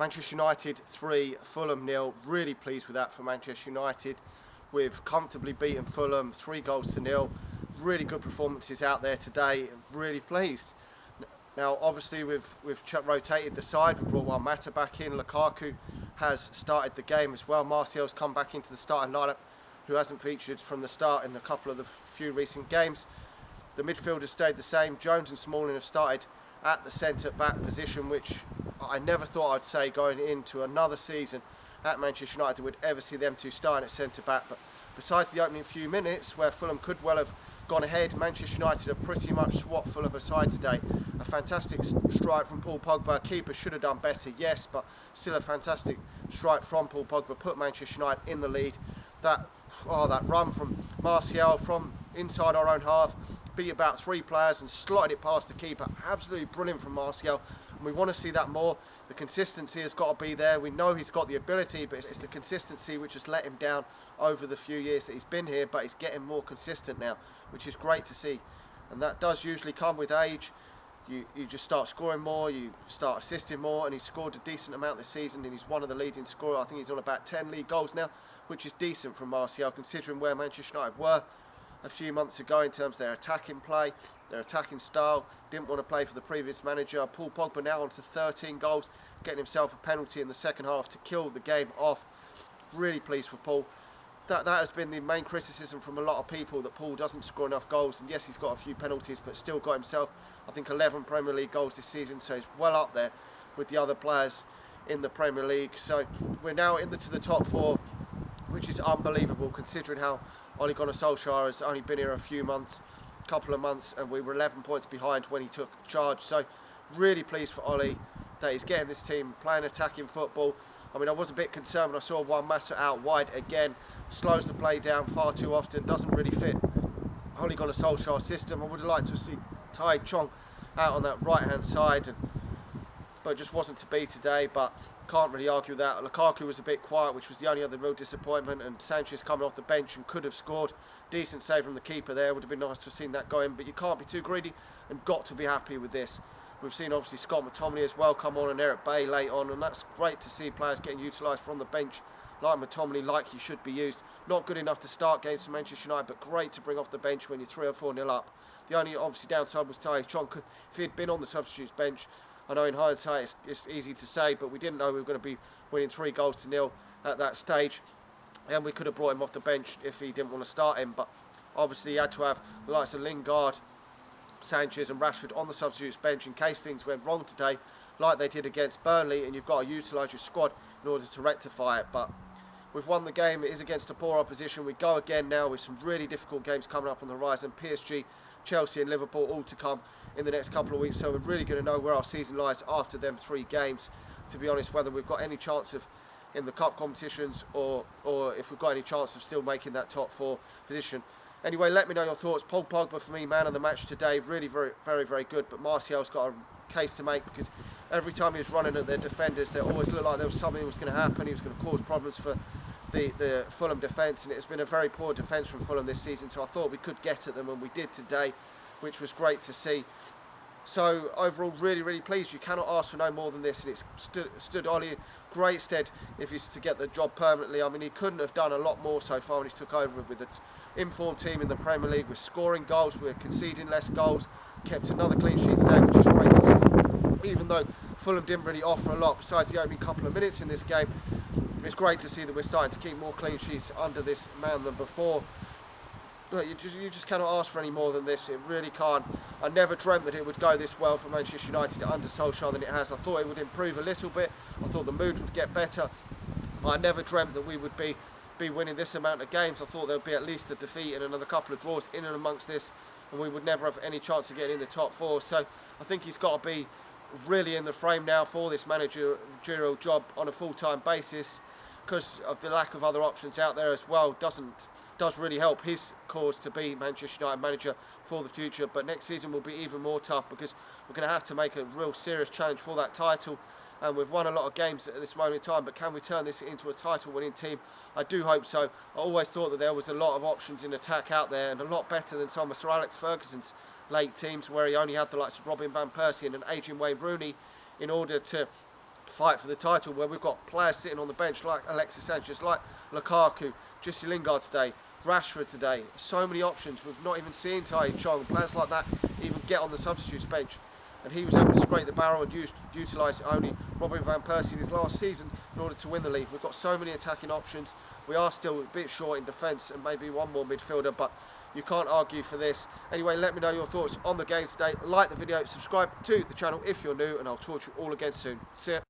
Manchester United 3, Fulham 0. Really pleased with that for Manchester United. We've comfortably beaten Fulham 3-0. Really good performances out there today. Really pleased. Now, obviously, we've rotated the side. We brought Juan Mata back in. Lukaku has started the game as well. Martial's come back into the starting lineup, who hasn't featured from the start in a couple of the few recent games. The midfielders stayed the same. Jones and Smalling have started at the centre-back position, which I never thought I'd say going into another season at Manchester United would ever see them two starting at centre-back. But besides the opening few minutes, where Fulham could well have gone ahead, Manchester United have pretty much swapped Fulham aside today. A fantastic strike from Paul Pogba. Keeper should have done better, yes, but still a fantastic strike from Paul Pogba. Put Manchester United in the lead. That run from Martial from inside our own half, beat about 3 players and slotted it past the keeper. Absolutely brilliant from Martial, and we want to see that more. The consistency has got to be there. We know he's got the ability, but it's the consistency which has let him down over the few years that he's been here, but he's getting more consistent now, which is great to see. And that does usually come with age. You just start scoring more, you start assisting more, and he's scored a decent amount this season, and he's one of the leading scorers. I think he's on about 10 league goals now, which is decent from Martial, considering where Manchester United were a few months ago in terms of their attacking play, their attacking style. Didn't want to play for the previous manager. Paul Pogba now on to 13 goals, getting himself a penalty in the second half to kill the game off. Really pleased for Paul. That has been the main criticism from a lot of people, that Paul doesn't score enough goals, and yes, he's got a few penalties, but still got himself, I think, 11 Premier League goals this season, so he's well up there with the other players in the Premier League. So we're now into the top 4, which is unbelievable considering how Ole Gunnar Solskjaer has only been here a couple of months, and we were 11 points behind when he took charge. So really pleased for Ole that he's getting this team playing attacking football. I mean, I was a bit concerned when I saw Juan Mata out wide again, slows the play down far too often, doesn't really fit Ole Gunnar Solskjaer's system. I would have liked to see Tai Chong out on that right hand side, but it just wasn't to be today. But can't really argue that. Lukaku was a bit quiet, which was the only other real disappointment, and Sanchez coming off the bench and could have scored. Decent save from the keeper there. Would have been nice to have seen that go in, but you can't be too greedy and got to be happy with this. We've seen obviously Scott McTominay as well come on, and Eric Bailly late on, and that's great to see players getting utilised from the bench like McTominay, like he should be used. Not good enough to start games for Manchester United, but great to bring off the bench when you're 3 or 4-0 up. The only obviously downside was Tai Chong. If he'd been on the substitutes bench, I know in hindsight it's easy to say, but we didn't know we were going to be winning 3-0 at that stage, and we could have brought him off the bench if he didn't want to start him. But obviously he had to have the likes of Lingard, Sanchez and Rashford on the substitutes bench in case things went wrong today, like they did against Burnley, and you've got to utilise your squad in order to rectify it. But we've won the game. It is against a poor opposition. We go again now with some really difficult games coming up on the horizon. PSG, Chelsea and Liverpool all to come in the next couple of weeks, so we're really going to know where our season lies after them 3 games, to be honest, whether we've got any chance of in the cup competitions or if we've got any chance of still making that top 4 position. Anyway, let me know your thoughts. Paul Pogba for me, man of the match today. Really very good, but Martial's got a case to make, because every time he was running at their defenders, they always looked like there was something that was going to happen. He was going to cause problems for the Fulham defence, and it's been a very poor defence from Fulham this season, so I thought we could get at them, and we did today, which was great to see. So overall, really pleased. You cannot ask for no more than this, and it's stood Ole in great stead if he's to get the job permanently. I mean, he couldn't have done a lot more so far when he took over with the informed team in the Premier League. We're scoring goals, we're conceding less goals, kept another clean sheet today, which is great to see. Even though Fulham didn't really offer a lot besides the opening couple of minutes in this game, it's great to see that we're starting to keep more clean sheets under this man than before. But you just cannot ask for any more than this. It really can't. I never dreamt that it would go this well for Manchester United under Solskjaer than it has. I thought it would improve a little bit. I thought the mood would get better. But I never dreamt that we would be winning this amount of games. I thought there would be at least a defeat and another couple of draws in and amongst this, and we would never have any chance of getting in the top 4. So I think he's got to be really in the frame now for this managerial job on a full-time basis, because of the lack of other options out there as well. Does really help his cause to be Manchester United manager for the future. But next season will be even more tough, because we're going to have to make a real serious challenge for that title. And we've won a lot of games at this moment in time, but can we turn this into a title-winning team? I do hope so. I always thought that there was a lot of options in attack out there, and a lot better than some of Sir Alex Ferguson's late teams, where he only had the likes of Robin van Persie and an aging Wayne Rooney in order to fight for the title, where we've got players sitting on the bench like Alexis Sanchez, like Lukaku, Jesse Lingard today, Rashford today. So many options. We've not even seen Tai Chong, players like that, even get on the substitutes bench. And he was able to scrape the barrel and utilise only Robin van Persie in his last season in order to win the league. We've got so many attacking options. We are still a bit short in defence and maybe one more midfielder, but you can't argue for this. Anyway, let me know your thoughts on the game today. Like the video, subscribe to the channel if you're new, and I'll talk to you all again soon. See ya.